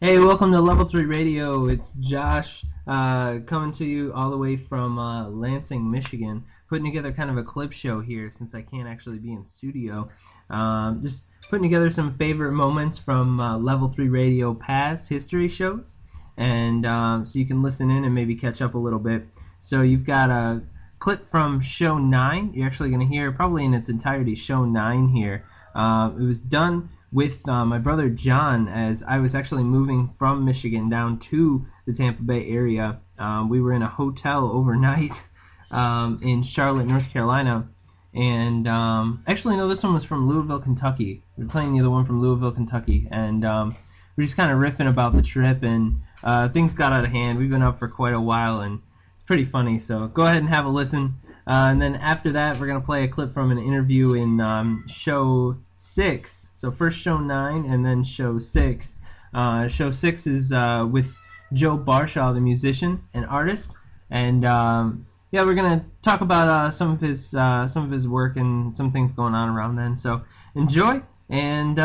Hey, welcome to Level 3 Radio. It's Josh coming to you all the way from Lansing, Michigan, putting together kind of a clip show here since I can't actually be in studio. Just putting together some favorite moments from Level 3 Radio past history shows, and so you can listen in and maybe catch up a little bit. So you've got a clip from show 9. You're actually going to hear probably in its entirety show 9 here. It was done with my brother John as I was actually moving from Michigan down to the Tampa Bay area. We were in a hotel overnight in Charlotte, North Carolina. And actually, no, this one was from Louisville, Kentucky. We were playing the other one from Louisville, Kentucky. And we're just kind of riffing about the trip, and things got out of hand. We've been up for quite a while, and it's pretty funny. So go ahead and have a listen. And then after that, we're going to play a clip from an interview in show 6. So first show 9 and then show 6. Show 6 is with Joe Barshaw, the musician and artist, and yeah, we're gonna talk about some of his work and some things going on around then. So enjoy, and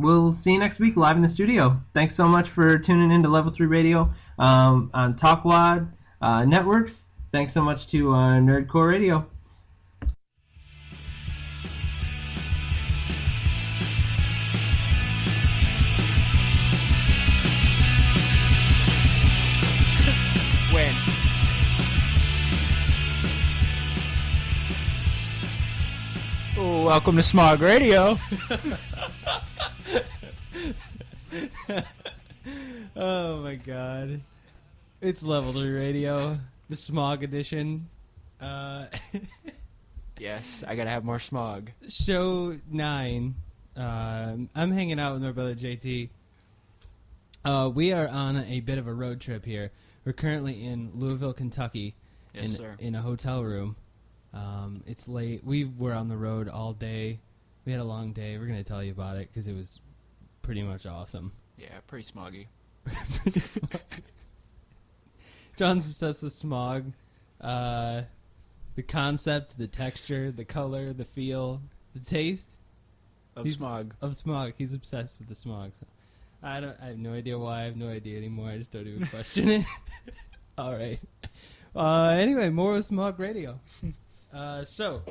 we'll see you next week live in the studio. Thanks so much for tuning in to Level 3 Radio on Talkwad Networks. Thanks so much to Nerdcore Radio. Welcome to Smog Radio. Oh my god. It's Level 3 Radio, the Smog edition. Yes, I gotta have more smog. Show 9. I'm hanging out with my brother JT. We are on a bit of a road trip here. We're currently in Louisville, Kentucky, Yes, sir. in a hotel room. It's late. We were on the road all day. We had a long day. We're going to tell you about it because it was pretty much awesome. Yeah, pretty smoggy. Pretty smog. John's obsessed with smog. The concept, the texture, the color, the feel, the taste Of smog. of smog. He's obsessed with the smog. So I have no idea why. I have no idea anymore. I just don't even question it. All right. Anyway, more with Smog Radio. So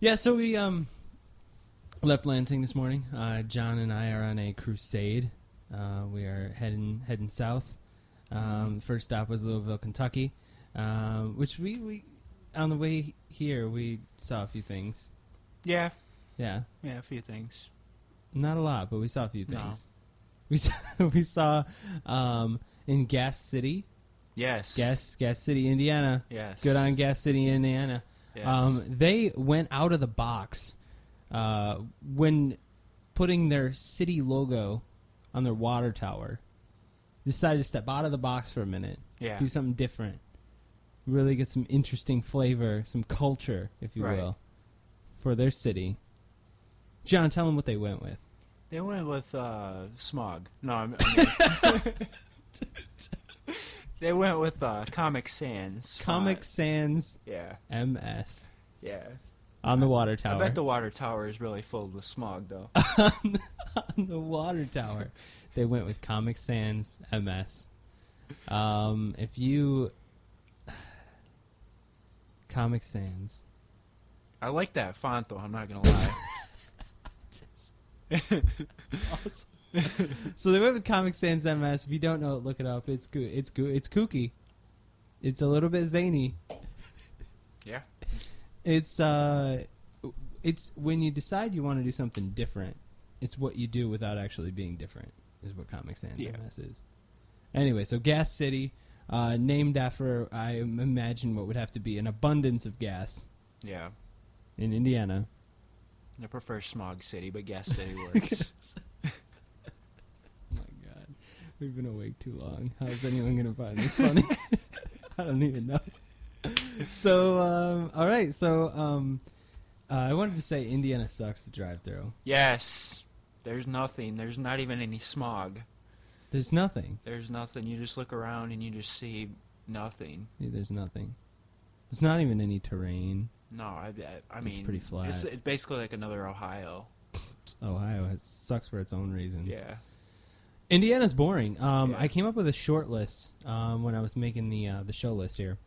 we left Lansing this morning. John and I are on a crusade. We are heading south. First stop was Louisville, Kentucky, which we on the way here we saw a few things. Yeah, Yeah, a few things. not a lot, but we saw a few No. things. We saw in Gas City. Yes. Gas City, Indiana. Yes. Good on Gas City, Indiana. Yes. They went out of the box when putting their city logo on their water tower. Decided to step out of the box for a minute. Yeah. Do something different. Really get some interesting flavor, some culture, if you Right. will, for their city. John, tell them what they went with. They went with smog. No, I mean they went with Comic Sans. Comic Sans Yeah. MS Yeah. on the water tower. I bet the water tower is really filled with smog, though. on the water tower. They went with Comic Sans MS. If you Comic Sans. I like that font, though. I'm not gonna lie. Awesome. So they went with Comic Sans MS. If you don't know it, look it up. It's good. It's kooky. It's a little bit zany. Yeah. It's when you decide you want to do something different. It's what you do without actually being different. Is what Comic Sans MS is. Anyway, so Gas City, named after I imagine what would have to be an abundance of gas Yeah. in Indiana. I prefer Smog City, but Gas City works. Oh my god, we've been awake too long. How is anyone gonna find this funny? I don't even know. So, all right. So, I wanted to say Indiana sucks to drive through. Yes. There's nothing. There's not even any smog. There's nothing. There's nothing. You just look around and you just see nothing. Yeah, there's nothing. There's not even any terrain. No, I mean, pretty flat. It's basically like another Ohio. Ohio sucks for its own reasons. Yeah. Indiana's boring. I came up with a short list when I was making the show list here.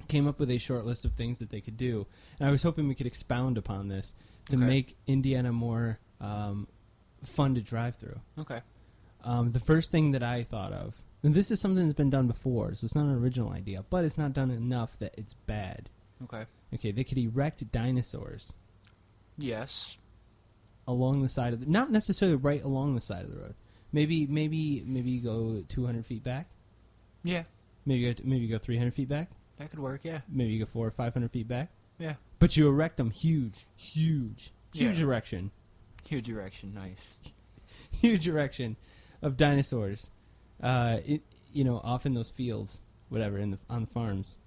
Came up with a short list of things that they could do, and I was hoping we could expound upon this to make Indiana more fun to drive through. Okay. The first thing that I thought of, and this is something that's been done before, so it's not an original idea, but it's not done enough that it's bad. Okay. Okay, they could erect dinosaurs Yes. along the side of the, not necessarily right along the side of the road. Maybe you go 200 feet back. Yeah. Maybe you go 300 feet back. That could work. Yeah. Maybe you go 400 or 500 feet back. Yeah. But you erect them huge Yeah. erection, Huge erection. Nice. huge erection of dinosaurs. Off in those fields, whatever, on the farms.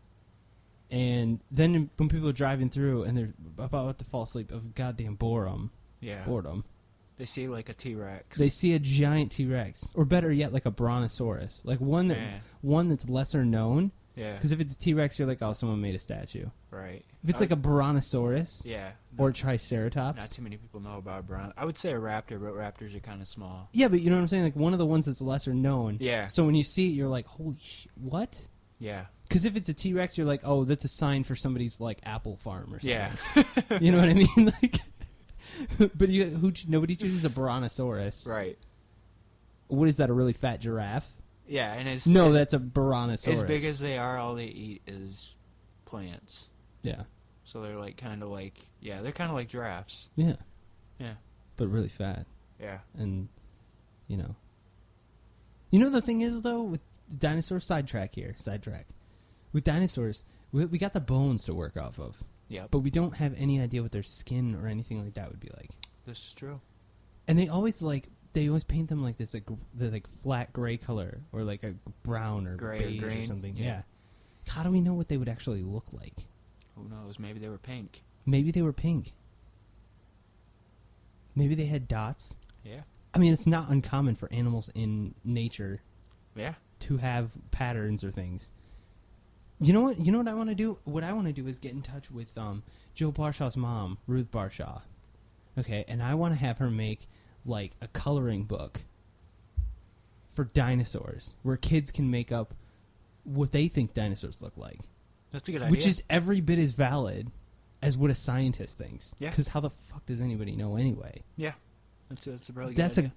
And then when people are driving through and they're about to fall asleep of goddamn boredom, Yeah. They see like a T-Rex. they see a giant T-Rex, or better yet, like a Brontosaurus, like one that's lesser known. Yeah. Because if it's a T-Rex, you're like, oh, someone made a statue. Right. If it's like a Brontosaurus Yeah. or a Triceratops, Not too many people know about brown. I would say a raptor, but raptors are kind of small. yeah, but you know what I'm saying? Like one of the ones that's lesser known. Yeah. So when you see it, you're like, holy shit, what? Yeah. Because if it's a T-Rex, you're like, oh, that's a sign for somebody's like apple farm or something. Yeah. You know what I mean? Like, but nobody chooses a Brontosaurus. Right. What is that? A really fat giraffe? Yeah, and That's a Brontosaurus. as big as they are, all they eat is plants. Yeah. So they're like kind of like they're kind of like giraffes. Yeah. Yeah. But really fat, Yeah. and the thing is though with dinosaurs, sidetrack with dinosaurs, we got the bones to work off of. Yep. But we don't have any idea what their skin or anything like that would be like. This is true. And they always paint them like this, like flat gray color, or like a brown or Gray or beige or green, something. yeah. Yeah. How do we know what they would actually look like? Who knows? Maybe they were pink. Maybe they were pink. Maybe they had dots. Yeah. I mean, it's not uncommon for animals in nature Yeah. to have patterns or things. You know what? You know what I want to do? What I want to do is get in touch with Joe Barshaw's mom, Ruth Barshaw. Okay, and I want to have her make like a coloring book for dinosaurs, where kids can make up what they think dinosaurs look like, That's a good idea. which is every bit as valid as what a scientist thinks. Yeah. Because how the fuck does anybody know anyway? yeah. That's a really good That's idea.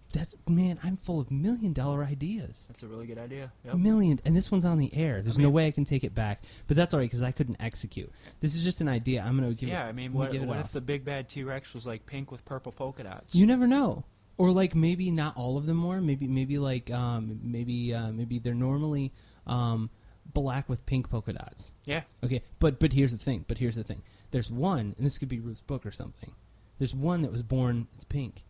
man, I'm full of $1 million ideas. That's a really good idea. Yep. Million, and this one's on the air. There's I no mean- way I can take it back, but that's all right because I couldn't execute. This is just an idea. I'm gonna give. Yeah, it, I mean, I'm gonna what give it if off. the big bad T-Rex was like pink with purple polka dots? You never know, or like maybe not all of them were. Maybe they're normally black with pink polka dots. Yeah. Okay, but here's the thing. There's one, and this could be Ruth's book or something. There's one that was born. It's pink,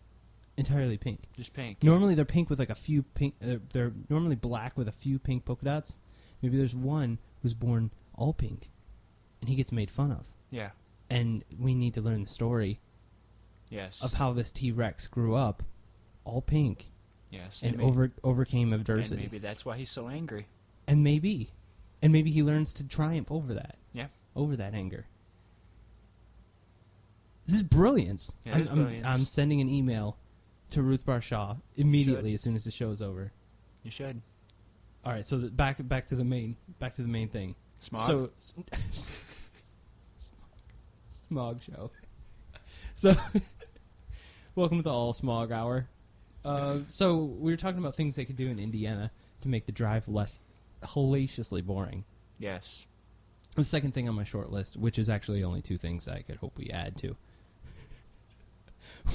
entirely pink. Just pink. Normally they're pink with like a few pink. They're normally black with a few pink polka dots. Maybe there's one who's born all pink, and he gets made fun of. Yeah. And we need to learn the story Yes. of how this T-Rex grew up, all pink, Yes. and maybe- overcame And adversity. maybe that's why he's so angry. And maybe he learns to triumph over that. Yeah. Over that anger. This is brilliance. Yeah, it is brilliance. I'm sending an email to Ruth Barshaw immediately as soon as the show's over. You should. All right, so back to the main thing. Smog. So smog show. So welcome to the All Smog Hour. So we were talking about things they could do in Indiana to make the drive less hellaciously boring. Yes. The second thing on my short list, which is actually only two things I could hope we add to,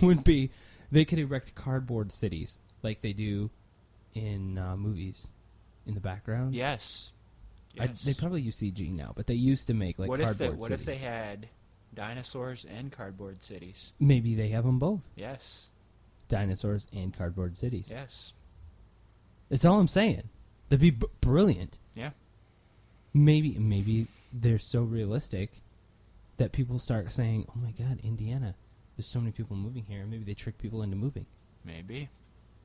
would be they could erect cardboard cities like they do in movies in the background. Yes. Yes. They probably use CG now, but they used to make like what cardboard if cities. they had dinosaurs and cardboard cities? Maybe they have them both. Yes. Dinosaurs and cardboard cities. Yes. That's all I'm saying. That'd be brilliant. Yeah. Maybe they're so realistic that people start saying, "Oh my God, Indiana! There's so many people moving here." Maybe they trick people into moving. Maybe.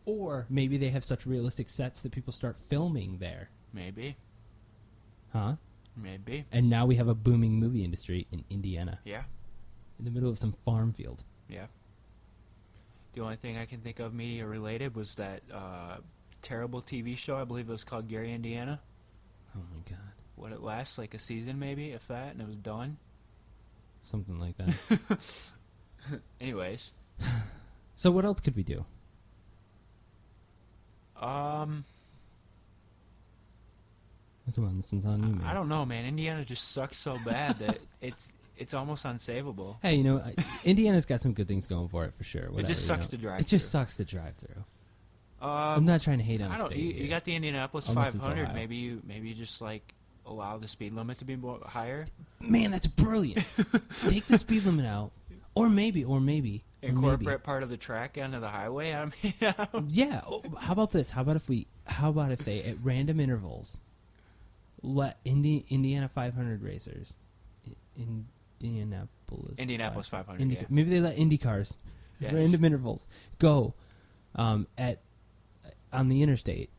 Or maybe they have such realistic sets that people start filming there. Maybe. Huh? Maybe. And now we have a booming movie industry in Indiana, Yeah. in the middle of some farm field. Yeah. The only thing I can think of media related was that terrible TV show. I believe it was called Gary, Indiana. Oh my god. What it lasts, like a season maybe, if that, and it was done. Something like that. Anyways, So what else could we do? Come on, this one's on you, man. I don't know, man. Indiana just sucks so bad that it's almost unsavable. Hey, you know, Indiana's got some good things going for it for sure. Whatever, It just you sucks know. to drive. It just sucks to drive through. I'm Um, not trying to hate on I a don't. state. You here. got the Indianapolis Unless it's 500. Ohio. Maybe you just like allow the speed limit to be more higher. Man, that's brilliant. Take the speed limit out, or maybe. Incorporate part of the track onto the highway. I mean, Yeah. Oh, how about this? How about if they at random intervals let Indiana 500 racers, Indianapolis 500. Indy, Yeah. maybe they let Indy cars, Yes. random intervals, go on the interstate,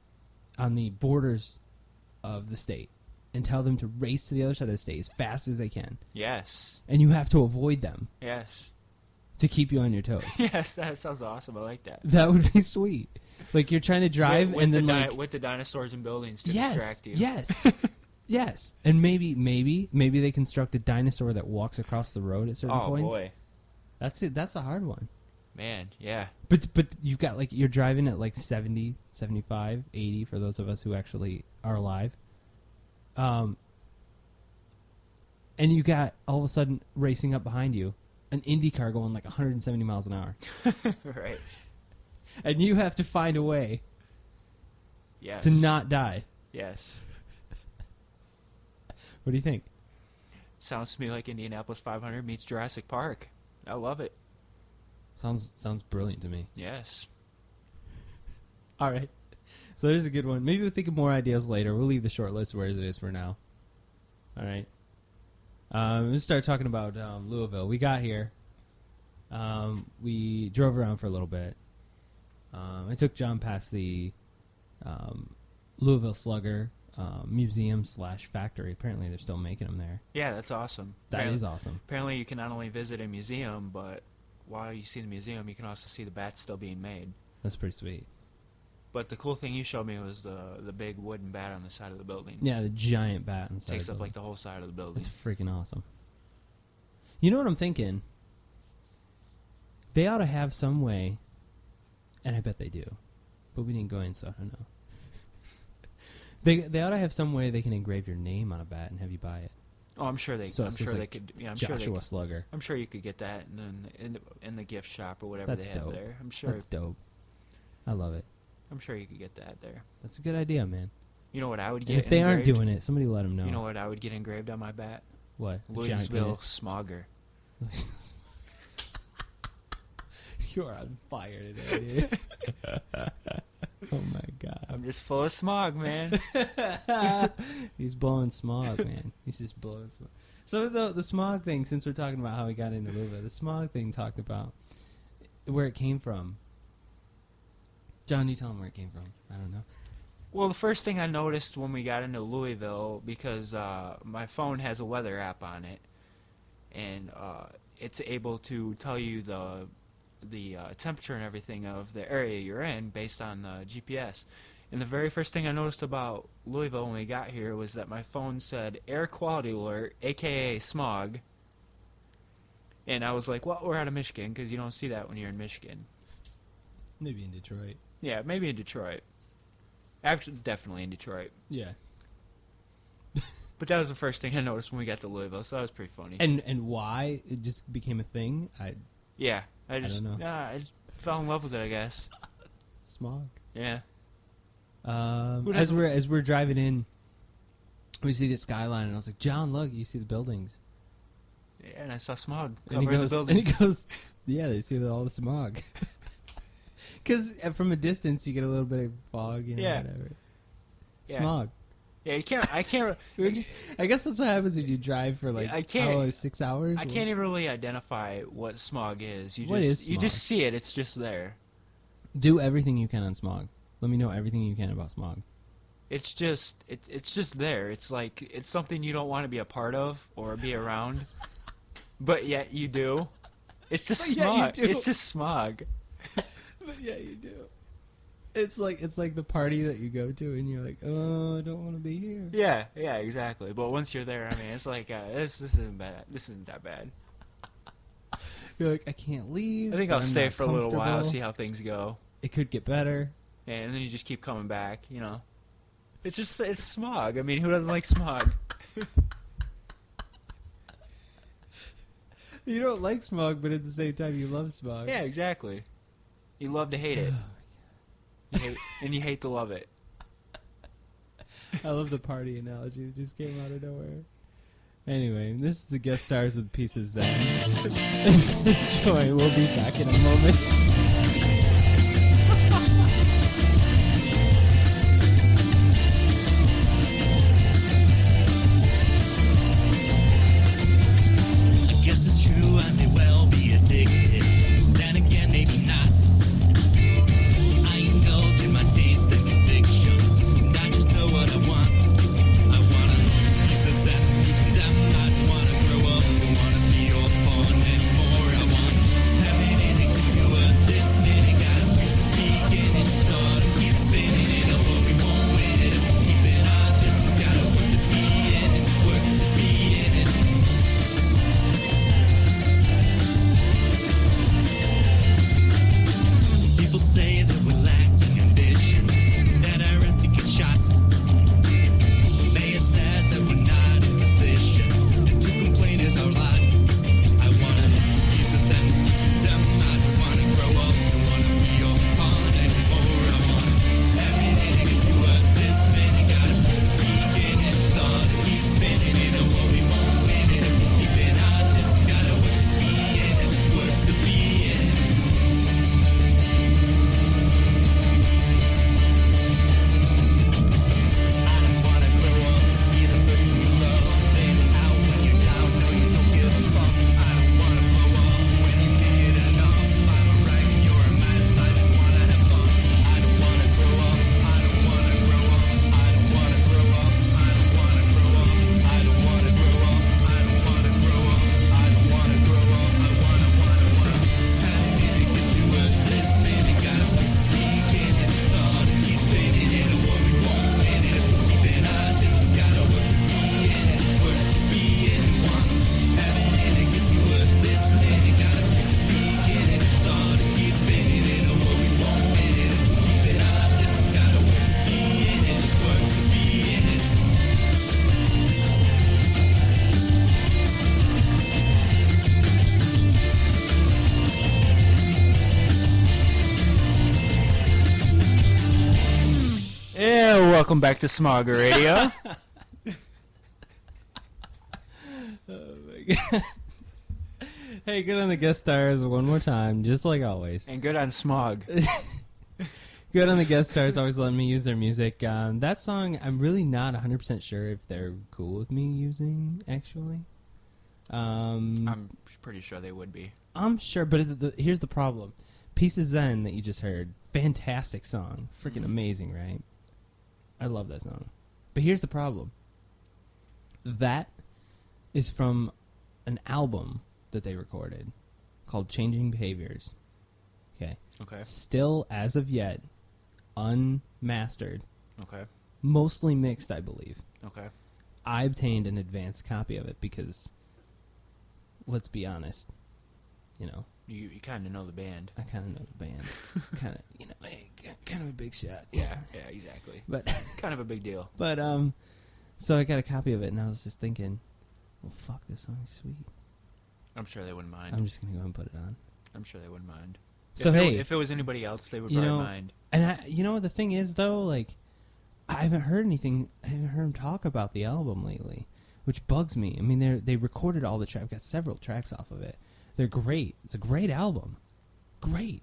on the borders of the state, and tell them to race to the other side of the state as fast as they can, Yes. and you have to avoid them Yes. to keep you on your toes. Yes. That sounds awesome. I like that. That would be sweet. Like you're trying to drive with and then the like with the dinosaurs and buildings to yes, distract you. yes, yes, and maybe they construct a dinosaur that walks across the road at certain Oh points. boy, That's it. That's a hard one. man. Yeah. But you've got like you're driving at like 70, 75, 80 for those of us who actually are alive. And you got all of a sudden racing up behind you an Indy car going like 170 miles an hour. Right. And you have to find a way Yes. to not die. Yes. What do you think? Sounds to me like Indianapolis 500 meets Jurassic Park. I love it. Sounds brilliant to me. Yes. All right. So there's a good one. Maybe we'll think of more ideas later. We'll leave the short list where it is for now. All right. Let's start talking about Louisville. We got here. We drove around for a little bit. I took John past the Louisville Slugger museum / factory. Apparently they're still making them there. Yeah, that's awesome. That is awesome. Apparently, you can not only visit a museum, but while you see the museum, you can also see the bats still being made. That's pretty sweet. But the cool thing you showed me was the big wooden bat on the side of the building. Yeah, the giant bat inside. Takes the up building. like the whole side of the building. It's freaking awesome. You know what I'm thinking? They ought to have some way, and I bet they do, but we didn't go in, so I don't know. They ought to have some way they can engrave your name on a bat and have you buy it. Oh, I'm sure they. So I'm it's sure just they like could. Yeah, I'm Joshua sure they. Slugger. I'm sure you could get that in the gift shop or whatever That's they have dope. there. I'm sure. That's dope. I love it. I'm sure you could get that there. That's a good idea, man. You know what I would And get? if they aren't engraved? doing it, somebody let them know. You know what I would get engraved on my bat? What? A giant Louisville penis? Smogger. You're on fire today, dude. Oh my god. I'm just full of smog, man. He's blowing smog, man. He's just blowing smog. So the smog thing, since we're talking about how we got into Louisville, the smog thing talked about where it came from. John, you tell him where it came from. I don't know. Well, the first thing I noticed when we got into Louisville, because my phone has a weather app on it, and it's able to tell you the temperature and everything of the area you're in based on the GPS. And the very first thing I noticed about Louisville when we got here was that my phone said air quality alert, aka smog. And I was like, well, we're out of Michigan, because you don't see that when you're in Michigan. Maybe in Detroit. Yeah, maybe in Detroit. Actually, definitely in Detroit. Yeah. But that was the first thing I noticed when we got to Louisville, so that was pretty funny. And why it just became a thing? Yeah, I just don't know. I just fell in love with it, I guess. Smog. Yeah. As doesn't- we're driving in, we see the skyline, and I was like, John, look, you see the buildings. Yeah, and I saw smog And he covering goes, the and buildings. he goes, yeah, they see all the smog. Because from a distance, you get a little bit of fog, Yeah. whatever. Yeah. Smog. Yeah, I can't I guess that's what happens when you drive for like I can't- 6 hours. I can't even really identify what smog is. What is You just smog? see it, it's just there. Do everything you can on smog. Let me know everything you can about smog. It's just it's just there. It's like it's something you don't want to be a part of or be around. But yet you do. It's just But yet you smog. do. It's just smog. But yeah, you do. It's like the party that you go to, and you're like, oh, I don't want to be here. Yeah, exactly. But once you're there, I mean, it's like this isn't bad. This isn't that bad. You're like, I can't leave. I think but I'll I'm stay not for a little while, comfortable. see how things go, It could get better. and then you just keep coming back. You know, it's smog. I mean, who doesn't like smog? You don't like smog, but at the same time, you love smog. Yeah, exactly. You love to hate it, and you hate to love it. I love the party analogy that just came out of nowhere. Anyway, this is the guest stars with Pieces Zen. Enjoy. We'll be back in a moment. I guess it's true, I may well be addicted. Then again, maybe not. I indulge in my tastes and convictions, and I just know what I want. I want a piece of Zen, deep down. I don't wanna grow up, don't wanna be your pawn anymore. I want having anything to do with this minute. Got a place to begin it. Thought I'd keep spinning it, but we won't win it. If we keep it our distance, gotta work to be in it, work to be in it. People say that we're lacking ambition, that our ethic is shot. Mayor says that we're not in position, and to complain is our lot. I wanna use a Zen, them. I don't wanna grow up, don't wanna be your pawn anymore. I want everything to do with this minute. Got a piece of peak in it, thought it keeps spinning it, and what we won't win it. If we keep it our distance, gotta work to be in it, work to be in it. I don't wanna grow up, be the person you love. Fade out when you're down, no you don't give a fuck. I don't wanna blow up when you can't get enough. I'm alright, you're a mess, I just wanna have fun. I don't wanna grow up, I don't wanna grow up. I don't wanna grow up, I don't wanna grow up. I don't wanna grow up, I don't wanna grow up. I don't wanna grow up, I wanna. Having anything to do with this minute, got a place to begin it. Thought it keeps spinning it, and what we won't win it. If we keep it our distance, gotta work to be in it, work to be in it. One, having anything to do with this minute, got a place to begin it. Thought it keeps spinning it, and what we won't win it. If we keep it our distance, gotta work to be in it, work to be in it. Yeah, welcome back to Smogger Radio. Hey, good on the guest stars one more time, just like always. And good on Smog. Good on the guest stars, always letting me use their music. That song, I'm really not 100% sure if they're cool with me using, actually. I'm pretty sure they would be. I'm sure, but here's the problem. Pieces Zen that you just heard, fantastic song. Freaking amazing, right? I love that song. But here's the problem. That is from an album that they recorded called Changing Behaviors. Okay. Okay. Still, as of yet, unmastered. Okay. Mostly mixed, I believe. Okay. I obtained an advanced copy of it because, let's be honest, you know, You kind of know the band. I kind of know the band. Kind of, you know, hey, kind of a big shot. Yeah, exactly. But, Kind of a big deal. so I got a copy of it, and I was just thinking, well, fuck, this song's sweet. I'm sure they wouldn't mind. I'm just going to go and put it on. I'm sure they wouldn't mind. So, if it was anybody else, they would you probably know, mind. And you know what the thing is, though? Like, I haven't heard anything. I haven't heard them talk about the album lately, which bugs me. I mean, they recorded all the tracks. I've got several tracks off of it. They're great. It's a great album. Great.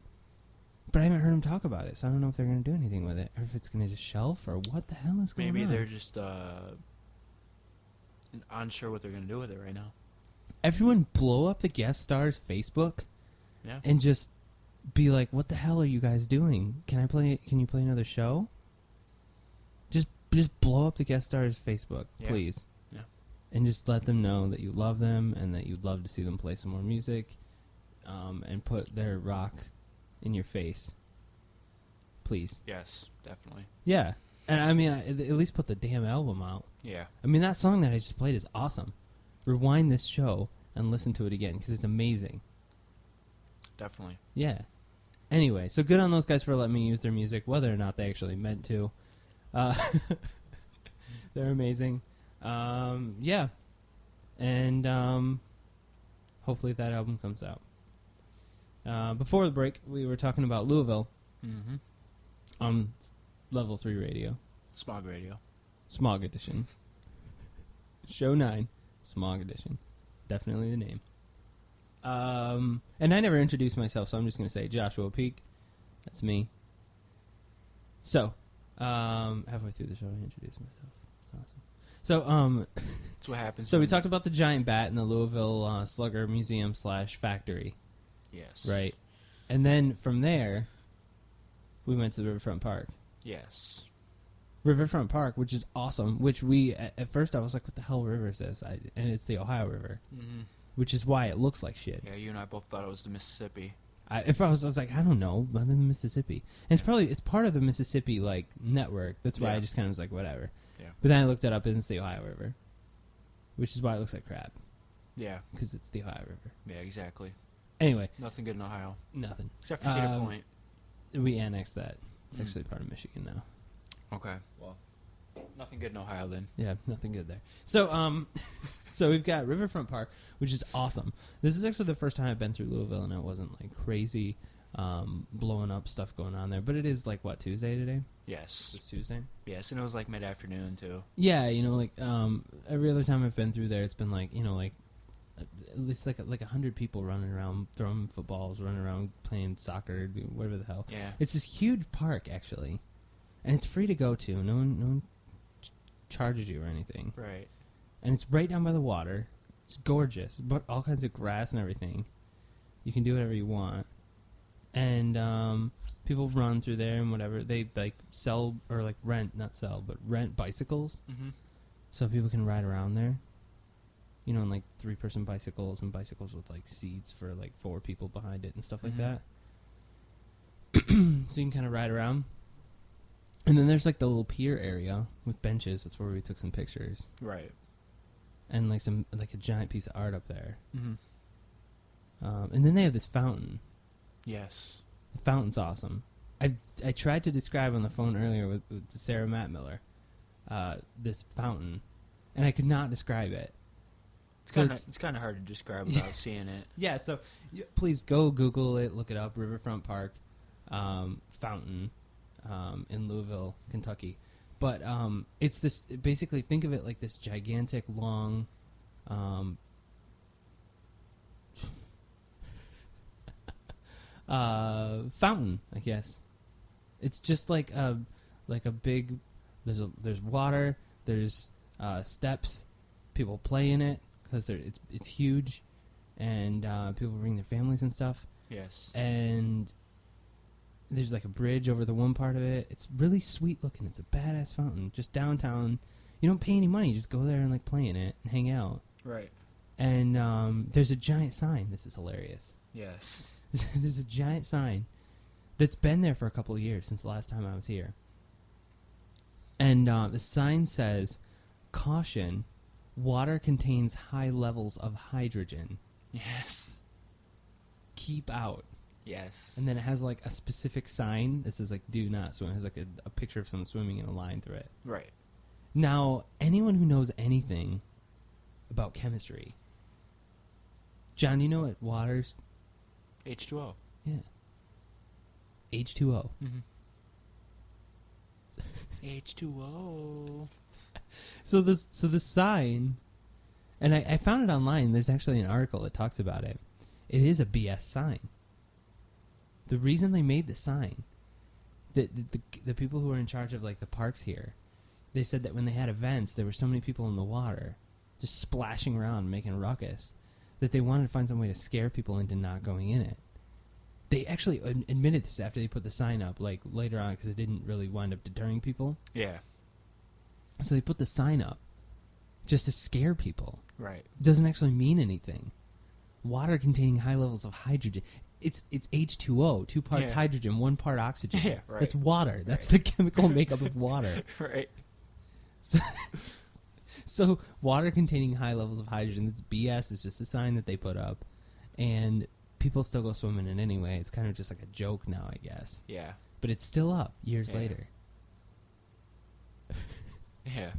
But I haven't heard them talk about it, so I don't know if they're going to do anything with it, or if it's going to just shelf, or what the hell is going on. Maybe they're just unsure what they're going to do with it right now. Everyone blow up the guest stars' Facebook Yeah. and just be like, what the hell are you guys doing? Can you play another show? Just blow up the guest stars' Facebook, Yeah. please. Yeah. And just let them know that you love them and that you'd love to see them play some more music, and put their rock in your face. Please. Yes, definitely. Yeah. And I mean, at least put the damn album out. Yeah. I mean, that song that I just played is awesome. Rewind this show and listen to it again because it's amazing. Definitely. Yeah. Anyway, so good on those guys for letting me use their music, whether or not they actually meant to. They're amazing. Yeah. And hopefully that album comes out. Before the break, we were talking about Louisville Mm-hmm. on Level 3 Radio. Smog Radio. Smog Edition. Show 9. Smog Edition. Definitely the name. And I never introduced myself, so I'm just going to say Joshua Peak. That's me. So, halfway through the show, I introduced myself. That's awesome. So, That's what happens. so we when- talked about the giant bat in the Louisville Slugger Museum / factory, Yes. right? And then from there, we went to the Riverfront Park. Yes. Riverfront Park, which is awesome. Which we at first I was like, "What the hell river is this?" And it's the Ohio River, Mm-hmm. which is why it looks like shit. Yeah, you and I both thought it was the Mississippi. I was like, I don't know, other than the Mississippi. And it's part of the Mississippi like network. That's why Yeah. I just kind of was like, whatever. Yeah. But then I looked it up, and it's the Ohio River, which is why it looks like crap Yeah. because it's the Ohio River. Yeah, exactly. Anyway, Nothing good in Ohio. nothing. Except for Cedar Um, Point. We annexed that. It's Mm. actually part of Michigan now. Okay. Well, nothing good in Ohio then. Yeah, nothing good there. So, so we've got Riverfront Park, which is awesome. This is actually the first time I've been through Louisville, and it wasn't like crazy, blowing up stuff going on there. But it is like what, Tuesday today? Yes. It's Tuesday. Yes, and it was like mid-afternoon too. Yeah, you know, like every other time I've been through there, it's been like, you know, like at least like 100 people running around, throwing footballs, running around playing soccer, whatever the hell. Yeah. It's this huge park actually, and it's free to go to. No one charges you or anything, Right. and it's right down by the water. It's gorgeous, but all kinds of grass and everything. You can do whatever you want, and people run through there and whatever. They like sell or like rent, not sell, but rent bicycles. Mm-hmm. So people can ride around there. You know, in like 3-person bicycles and bicycles with like seats for like 4 people behind it and stuff like Mhm. that. So you can kind of ride around. And then there's like the little pier area with benches. That's where we took some pictures. Right. And like a giant piece of art up there. Mm-hmm. And then they have this fountain. Yes. The fountain's awesome. I tried to describe on the phone earlier with Sarah Matt Miller this fountain, and I could not describe it. So It's kind of hard to describe without seeing it. Yeah, so please go Google it, look it up, Riverfront Park fountain in Louisville, Kentucky. But it's this, basically think of it like this gigantic long fountain, I guess. It's just like a big, there's water, there's steps, people play in it because it's huge, and people bring their families and stuff. Yes. And there's like a bridge over the one part of it. It's really sweet looking. It's a badass fountain, just downtown. You don't pay any money; you just go there and like play in it and hang out. Right. And there's a giant sign. This is hilarious. Yes. There's a giant sign that's been there for a couple of years since the last time I was here. And the sign says, "Caution, water contains high levels of hydrogen. Yes. Keep out." Yes. And then it has like a specific sign. This is like "Do not swim." It has like a picture of someone swimming in a line through it. Right. Now, anyone who knows anything about chemistry, John, you know what water's? H2O. Yeah. H2O. Mm-hmm. H2O. So this sign, and I found it online. There's actually an article that talks about it. It is a BS sign. The reason they made the sign, the people who were in charge of like the parks here, they said that when they had events, there were so many people in the water, just splashing around, making a ruckus, that they wanted to find some way to scare people into not going in it. They actually admitted this after they put the sign up, like later on, because it didn't really wind up deterring people. Yeah. So they put the sign up just to scare people. Right. It doesn't actually mean anything. Water containing high levels of hydrogen. it's H2O, 2 parts Yeah. hydrogen, 1 part oxygen. Yeah, right. That's water. That's the chemical makeup of water. Right. So water containing high levels of hydrogen, it's BS. It's just a sign that they put up, and people still go swimming in it anyway. It's kind of just like a joke now, I guess. Yeah. But it's still up years Yeah. later. Yeah.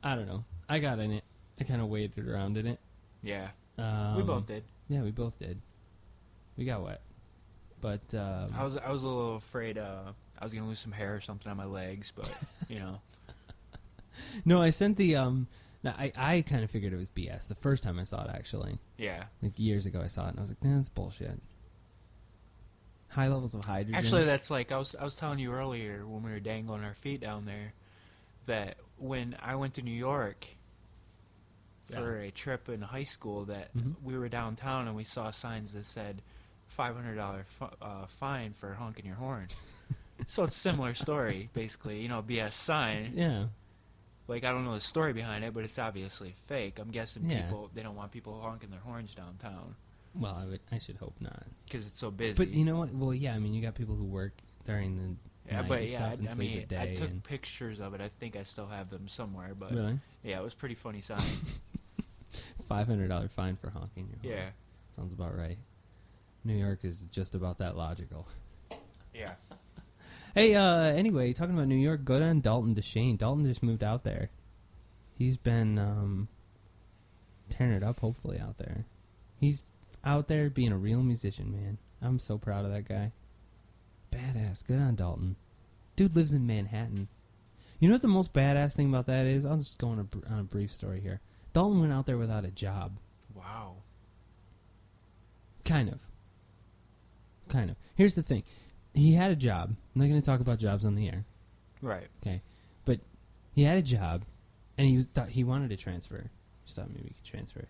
I don't know. I got in it. I kind of waded around in it. Yeah. We both did. Yeah, we both did. We got wet, but I was a little afraid I was gonna lose some hair or something on my legs, but you know. no. I sent the no, I kind of figured it was BS the first time I saw it. Actually, Yeah. like years ago, I saw it and I was like, "Nah, that's bullshit." High levels of hydrogen. Actually, that's like I was telling you earlier when we were dangling our feet down there that when I went to New York for a trip in high school, that Mhm. we were downtown and we saw signs that said $500 fine for honking your horn. So it's a similar story, basically. You know, BS sign. yeah. Like, I don't know the story behind it, but it's obviously fake. I'm guessing Yeah. they don't want people honking their horns downtown Well, I should hope not. because it's so busy. But you know what? Well, yeah. I mean, you got people who work during the yeah, night but and yeah, stuff and I sleep mean, at day. I took and, pictures of it. I think I still have them somewhere, but really, yeah, it was pretty funny sign. $500 fine for honking your horn. Yeah. Sounds about right. New York is just about that logical. Yeah. Hey, anyway, talking about New York, go down Dalton DeShane. Dalton just moved out there. He's been tearing it up, hopefully, out there. He's out there being a real musician, man. I'm so proud of that guy. Badass. Good on Dalton. Dude lives in Manhattan. You know what the most badass thing about that is? I'll just go on a brief story here. Dalton went out there without a job. Wow. Kind of. Here's the thing. He had a job. I'm not going to talk about jobs on the air. Right. Okay. But he had a job, and thought he wanted to transfer. Just thought maybe he could transfer.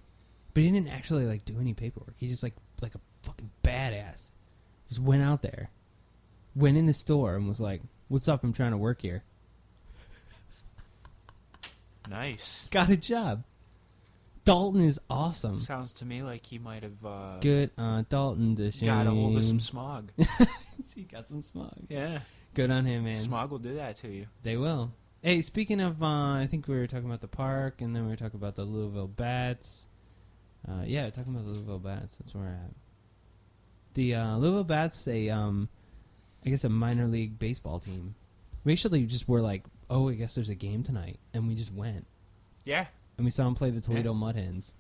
But he didn't actually, like, do any paperwork. He just, like a fucking badass. Just went out there. Went in the store and was like, "What's up? I'm trying to work here." Nice. Got a job. Dalton is awesome. Sounds to me like he might have Good on Dalton DeShane. got a hold of some smog. He got some smog. Yeah. Good on him, man. Smog will do that to you. They will. Hey, speaking of, I think we were talking about the park, and then we were talking about the Louisville Bats. Yeah, talking about the Louisville Bats. That's where we're at. The Louisville Bats, I guess a minor league baseball team. We actually just were like, oh, I guess there's a game tonight, and we just went. Yeah. And we saw them play the Toledo Mud Hens.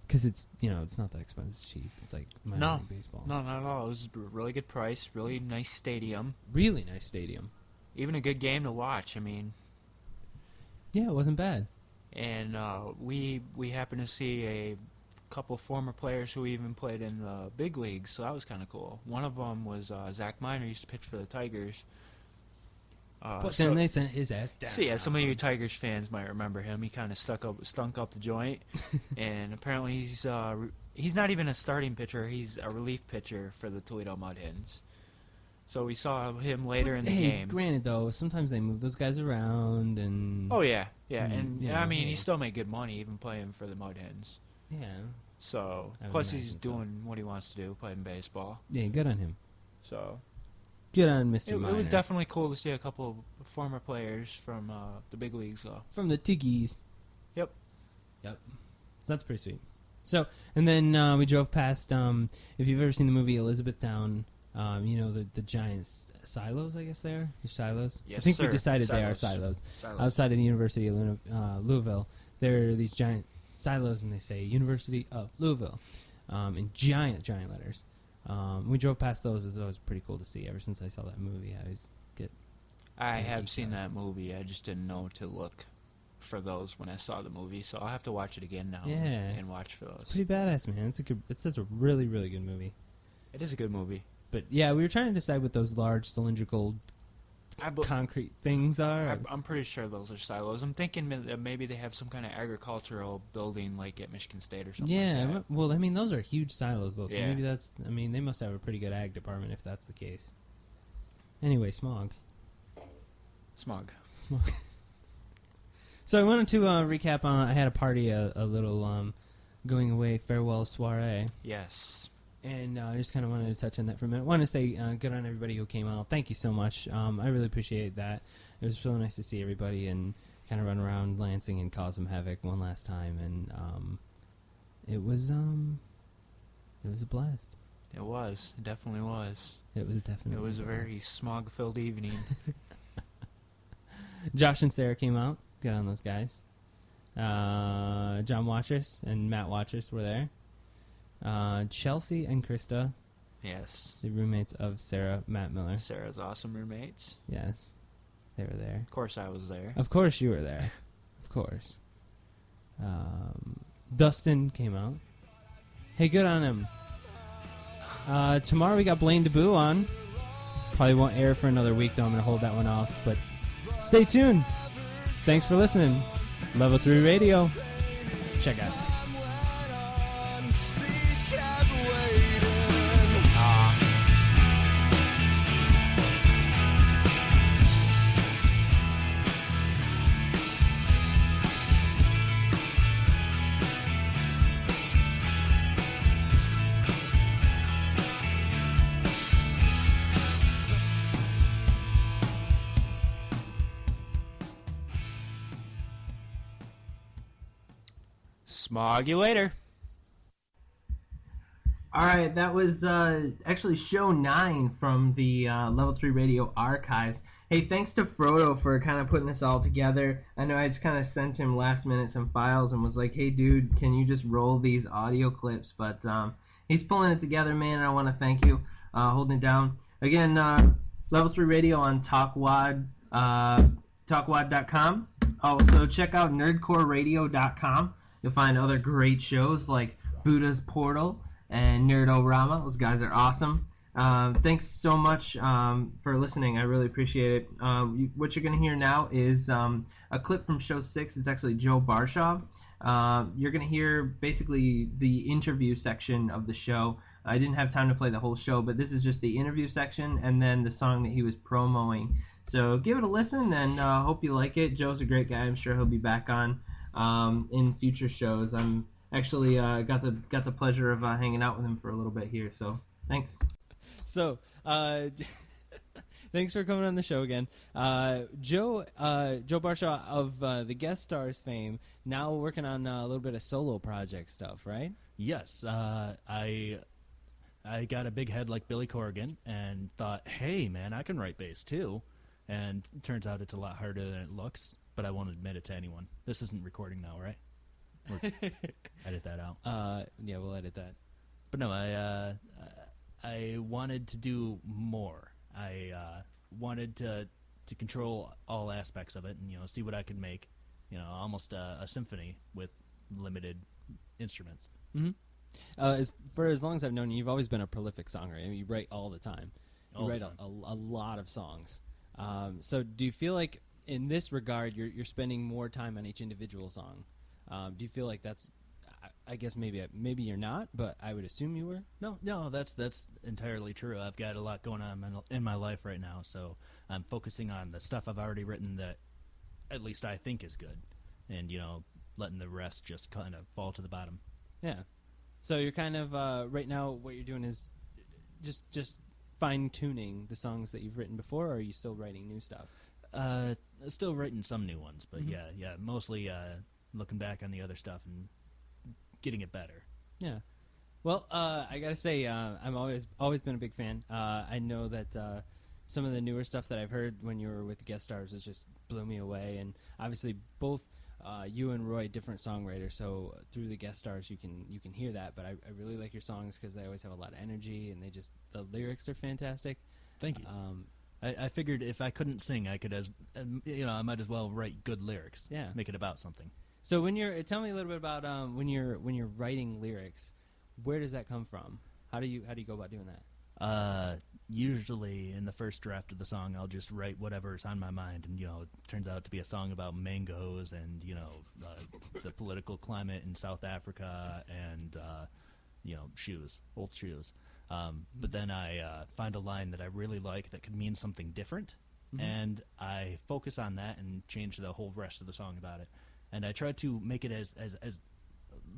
Because it's, it's not that expensive. It's cheap. It's like minor league baseball. No, not at all. It was a really good price, really nice stadium. Really nice stadium. Even a good game to watch. I mean, Yeah, it wasn't bad. and we happened to see a couple former players who even played in the big leagues, so that was kind of cool. One of them was Zach Miner, used to pitch for the Tigers. But then they sent his ass down. So yeah, some of you Tigers fans might remember him. He kind of stunk up the joint, and apparently he's not even a starting pitcher. He's a relief pitcher for the Toledo Mud Hens. So we saw him later in the game. Granted, though, sometimes they move those guys around, and Oh yeah, and yeah, I mean hey. he still made good money even playing for the Mud Hens. yeah, So I would plus he's imagine so. doing what he wants to do, playing baseball. yeah, good on him. So Good on Mr. it Miner. was definitely cool to see a couple of former players from the big leagues. From the Tiggies. Yep. That's pretty sweet. So, and then we drove past, if you've ever seen the movie Elizabethtown, the giant silos, I guess they are? The silos? Yes, I think sir. we decided they are Silos. silos. Outside of the University of Louisville, there are these giant silos, and they say University of Louisville in giant letters. We drove past those. It was always pretty cool to see. Ever since I saw that movie, I always get... I Yeah, have geeked seen out. that movie. I just didn't know to look for those when I saw the movie, so I'll have to watch it again now. Yeah. And watch for those. It's pretty badass, man. It's a really, really good movie. It is a good movie. But yeah, we were trying to decide what those large cylindrical concrete things are. I'm pretty sure those are silos. I'm thinking that maybe they have some kind of agricultural building like at Michigan State or something Yeah, like that. well, I mean, those are huge silos, though. So Yeah. maybe they must have a pretty good ag department if that's the case. Anyway, smog. Smog. So I wanted to recap on. I had a party, a little going away farewell soiree, Yes. And I just kind of wanted to touch on that for a minute. Want to say good on everybody who came out. Thank you so much. I really appreciate that. It was really nice to see everybody and kind of run around Lansing and cause some havoc one last time. And it was a blast. It was. It definitely was. It was definitely. It was a very blast. smog-filled evening. Josh and Sarah came out. Good on those guys. John Watchers and Matt Watchers were there. Chelsea and Krista, Yes. the roommates of Sarah, Matt Miller. Sarah's awesome roommates. Yes, they were there. Of course I was there. Of course you were there. Of course. Dustin came out. Hey, good on him. Tomorrow we got Blaine DeBoo on. Probably won't air for another week, though. I'm going to hold that one off. But stay tuned. Thanks for listening. Level 3 Radio. Check out. Smog you later. All right, that was actually show 9 from the Level 3 Radio archives. Hey, thanks to Frodo for kind of putting this all together. I know I just kind of sent him last minute some files and was like, hey, dude, can you just roll these audio clips? But he's pulling it together, man. I want to thank you holding it down. Again, Level 3 Radio on TalkWad, TalkWad.com. Also, check out NerdCoreRadio.com. You'll find other great shows like Buddha's Portal and Nerdorama. Those guys are awesome. Thanks so much for listening. I really appreciate it. What you're going to hear now is a clip from show 6. It's actually Joe Barshaw. You're going to hear basically the interview section of the show. I didn't have time to play the whole show, but this is just the interview section and then the song that he was promoting. So give it a listen and hope you like it. Joe's a great guy. I'm sure he'll be back on in future shows. I'm actually got the pleasure of hanging out with him for a little bit here. So thanks. So, thanks for coming on the show again. Joe Barshaw of the Guest Stars fame, now working on a little bit of solo project stuff, right? Yes, I got a big head like Billy Corgan and thought, hey, man, I can write bass too. And it turns out it's a lot harder than it looks, but I won't admit it to anyone. This isn't recording now, right? Edit that out. Yeah, we'll edit that. But no, I wanted to do more. I wanted to control all aspects of it and, see what I could make, almost a symphony with limited instruments. Mm-hmm. For as long as I've known you, you've always been a prolific songwriter. I mean, you write all the time. You write a lot of songs. So do you feel like in this regard you're spending more time on each individual song? Do you feel like that's, I guess maybe you're not, but I would assume you were? No, that's entirely true. I've got a lot going on in my life right now, so I'm focusing on the stuff I've already written that at least I think is good, and letting the rest just kind of fall to the bottom. Yeah. So you're kind of right now what you're doing is just fine-tuning the songs that you've written before, or are you still writing new stuff? Still writing some new ones, but yeah, mostly looking back on the other stuff and getting it better. Yeah. Well, I gotta say, I'm always been a big fan. I know that some of the newer stuff that I've heard when you were with Guest Stars has just blew me away, and obviously both you and Roy, different songwriters, so through the Guest Stars you can hear that. But I really like your songs because they always have a lot of energy, and the lyrics are fantastic. Thank you. I figured if I couldn't sing, I could I might as well write good lyrics. Yeah. Make it about something. So tell me a little bit about when you're writing lyrics, where does that come from? How do you go about doing that? Usually in the first draft of the song, I'll just write whatever's on my mind, and it turns out to be a song about mangoes and the political climate in South Africa and shoes, old shoes. But then I find a line that I really like that could mean something different, and I focus on that and change the whole rest of the song about it. And I try to make it as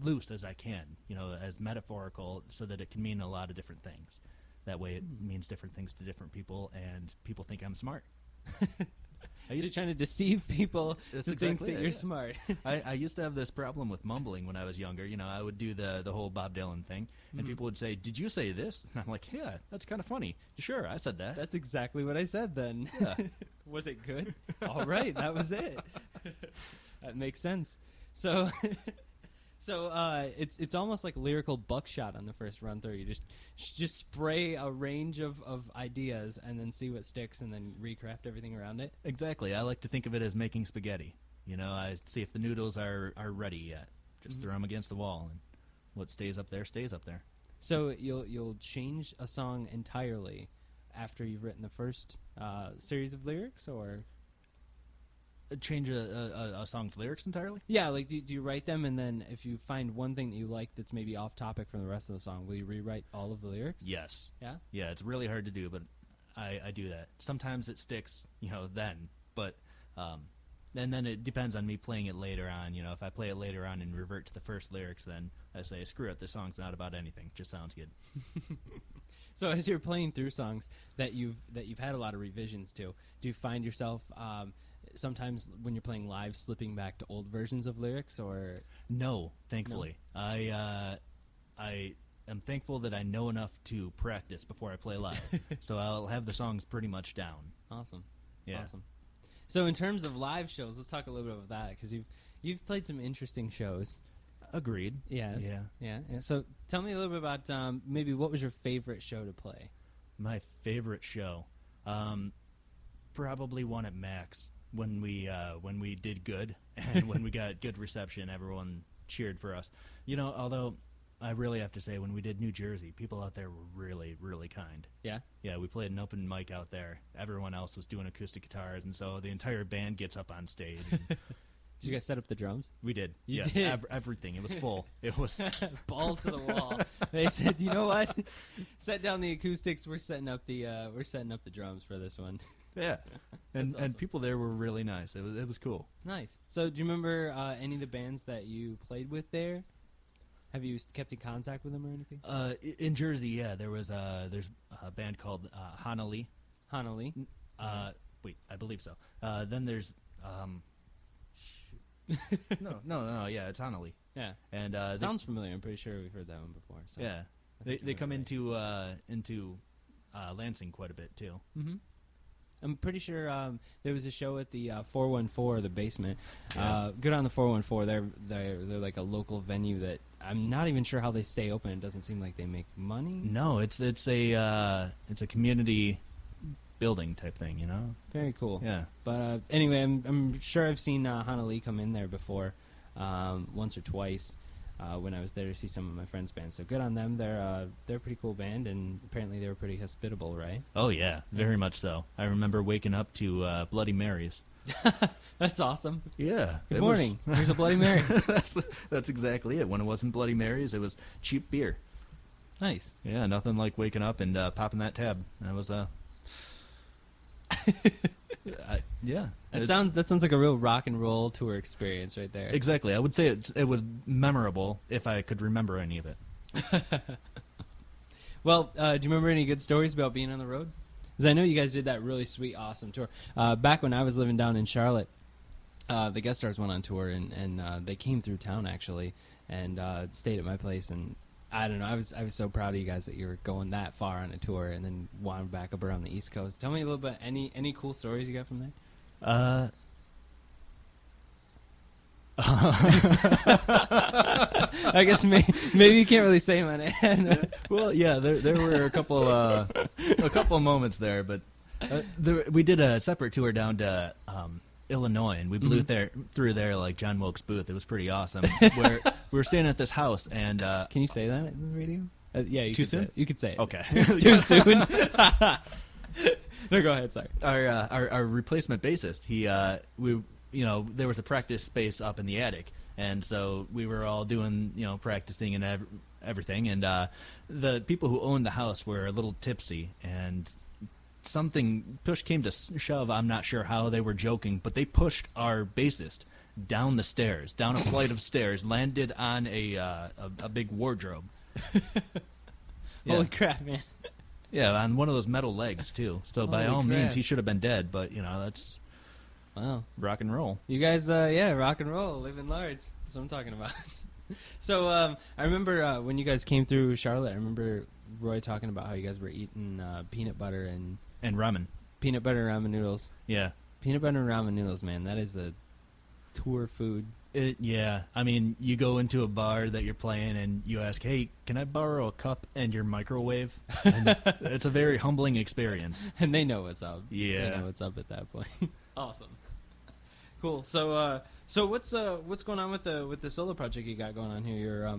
loose as I can, as metaphorical, so that it can mean a lot of different things. That way, it means different things to different people, and people think I'm smart. You're trying to deceive people That's to exactly think that it, you're yeah. smart. I used to have this problem with mumbling when I was younger. I would do the whole Bob Dylan thing, and people would say, "Did you say this?" And I'm like, "Yeah, that's kind of funny." Sure, I said that. That's exactly what I said then. Yeah. Was it good? All right, that was it. That makes sense. So, it's almost like lyrical buckshot on the first run through. You just spray a range of ideas and then see what sticks and then recraft everything around it. Exactly. I like to think of it as making spaghetti. I see if the noodles are ready yet. Just throw them against the wall, and what stays up there stays up there. So you'll change a song entirely after you've written the first series of lyrics, or Change a song's lyrics entirely? yeah, like do you write them and then if you find one thing that you like that's maybe off topic from the rest of the song, will you rewrite all of the lyrics? Yes. Yeah. Yeah, it's really hard to do, but I do that. Sometimes it sticks, then, but and then it depends on me playing it later on. If I play it later on and revert to the first lyrics, then I say, screw it, this song's not about anything. It just sounds good. So as you're playing through songs that you've had a lot of revisions to, do you find yourself sometimes when you're playing live slipping back to old versions of lyrics, or No, thankfully. I am thankful that I know enough to practice before I play live. So I'll have the songs pretty much down. awesome, Yeah. awesome. So in terms of live shows, let's talk a little bit about that because you've played some interesting shows. Agreed. Yes. Yeah. Yeah. So tell me a little bit about maybe what was your favorite show to play? My favorite show, probably one at Max when we did good and when we got good reception, everyone cheered for us. Although I really have to say, when we did New Jersey, people out there were really, really kind. Yeah. Yeah, we played an open mic out there. Everyone else was doing acoustic guitars, and so the entire band gets up on stage. And Did you guys set up the drums? we did. You Yes, did? everything. It was full. It was. Balls to the wall. They said, "You know what? Set down the acoustics. We're setting up the drums for this one." Yeah, and awesome. and people there were really nice. It was cool. Nice. So, do you remember any of the bands that you played with there? Have you kept in contact with them or anything? In Jersey, yeah, there's a band called Hanali. Hanali. Wait, I believe so. Then there's no, yeah, it's Hanali. Yeah. And Sounds familiar. I'm pretty sure we've heard that one before. So. yeah, I they think you come remember into Lansing quite a bit too. Mm-hmm. I'm pretty sure there was a show at the 414, the basement. Yeah. Good on the 414. They're like a local venue that I'm not even sure how they stay open. It doesn't seem like they make money. No, it's a community building type thing, Very cool. Yeah. But anyway, I'm sure I've seen Hanali come in there before, once or twice, when I was there to see some of my friends' bands. So good on them. They're a pretty cool band, and apparently they were pretty hospitable, right? Oh yeah, very much so. I remember waking up to Bloody Marys. That's awesome. Yeah. Good morning. Here's a Bloody Mary. That's exactly it. When it wasn't Bloody Marys, it was cheap beer. Nice. Yeah, nothing like waking up and popping that tab. That was yeah. That It's- sounds like a real rock and roll tour experience right there. exactly. I would say it was memorable if I could remember any of it. Well, do you remember any good stories about being on the road? Because I know you guys did that really sweet, awesome tour. Back when I was living down in Charlotte, the Guest Stars went on tour, and they came through town, actually, and stayed at my place. And I don't know, I was so proud of you guys that you were going that far on a tour and then wound back up around the East Coast. Tell me a little bit, any cool stories you got from there? I guess maybe you can't really say my name. Well, yeah, there were a couple of moments there, but we did a separate tour down to Illinois, and we blew through there like John Wilkes Booth. It was pretty awesome. Where we were staying at this house, and Can you say that in the radio? Yeah, you Too could say soon? it. You could say it. Okay. Too soon. No, go ahead. Sorry. our replacement bassist, there was a practice space up in the attic, and so we were all doing practicing and everything, and the people who owned the house were a little tipsy, and push came to shove. I'm not sure how they were joking, but they pushed our bassist, down the stairs, down a flight of stairs, landed on a big wardrobe. Yeah. Holy crap, man! Yeah, on one of those metal legs too. So by Holy all crap. means, he should have been dead. But that's Wow. rock and roll. You guys, rock and roll, living large. That's what I'm talking about. So I remember when you guys came through Charlotte. I remember Roy talking about how you guys were eating peanut butter and And ramen noodles. yeah. Peanut butter and ramen noodles, man. That is the tour food. Yeah, I mean, you go into a bar that you're playing and you ask, "Hey, can I borrow a cup and your microwave?" And it's a very humbling experience. And they know what's up. Yeah. They know what's up at that point. Awesome. Cool. So what's going on with the solo project you got going on here?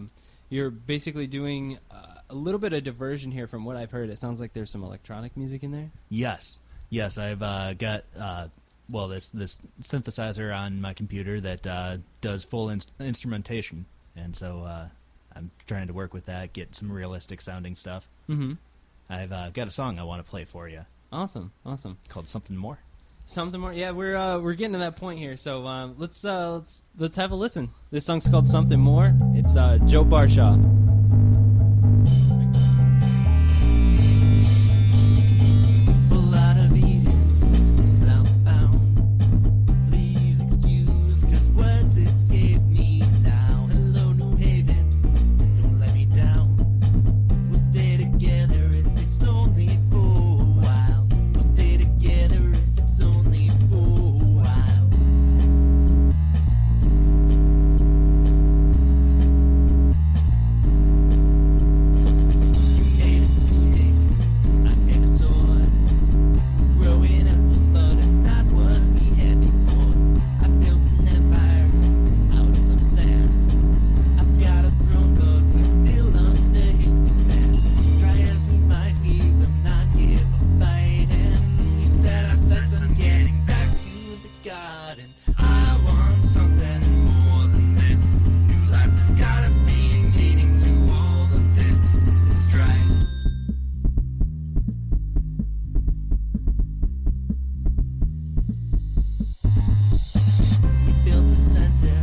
You're basically doing a little bit of diversion here from what I've heard. It sounds like there's some electronic music in there. Yes, I've got this synthesizer on my computer that does full instrumentation, and so I'm trying to work with that, get some realistic sounding stuff. Mm-hmm. I've got a song I want to play for you Awesome. called "Something More." Something more. Yeah, we're getting to that point here. So let's have a listen. This song's called "Something More." It's Joe Barshaw. A lot of eating, southbound. Please excuse, 'cause words escape me now. Hello, New Haven, don't let me down. We'll stay together if it's only for a while. We'll stay together if it's only for a while. You made it today, I made a sword. Growing up was but it's not what we had before. I built an empire out of sand. I've got a throne but we're still under his command. Try as we might, we will not give a fight. And we set our sights on getting back to the garden. I want something more than this. New life has gotta be meaning to all of this. Strife. We built a center,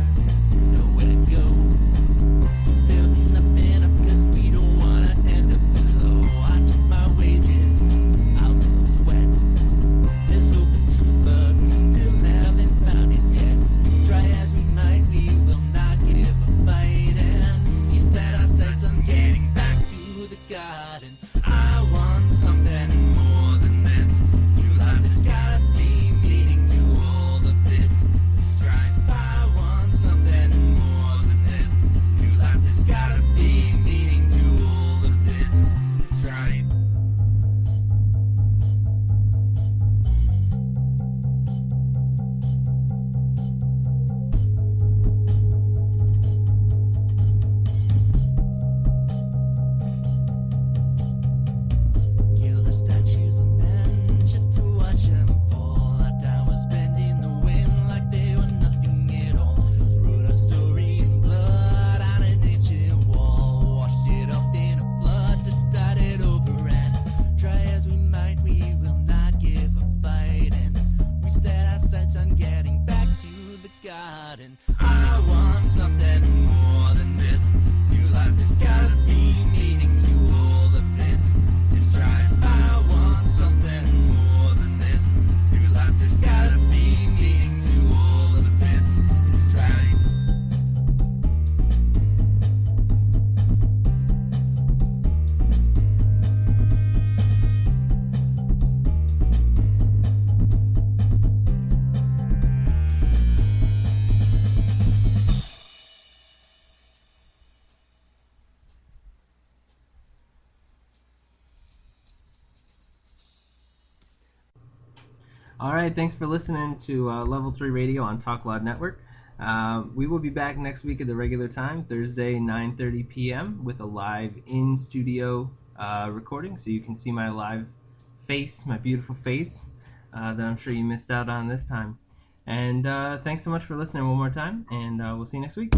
nowhere to go. Building up and up 'cause we don't wanna end up below. I took my wages out of sweat. There's hope and truth, but we still haven't found it yet. Try as we might, we will not give a fight. And we set our sights on getting back to the garden. I want something more than this. New life has gotta be meaning to all of this strife. I want something more than this. New life has gotta be meaning to all of this strife. Kill the statues and then just to watch them fall. Our towers bend in the wind like they were nothing at all. Wrote our story in blood on an ancient wall. Washed it up in a flood to start it over. And try as we might, we will not give a fight. And we set our sights on getting back to the garden. I want something more than this. New life has gotta be meaning to all of this strife. I want something more than this. New life has gotta be meaning to all of this strife. All right, thanks for listening to Level 3 Radio on Talk Loud Network. We will be back next week at the regular time, Thursday, 9:30 p.m., with a live in-studio recording, so you can see my live face, my beautiful face, that I'm sure you missed out on this time. And thanks so much for listening one more time, and we'll see you next week.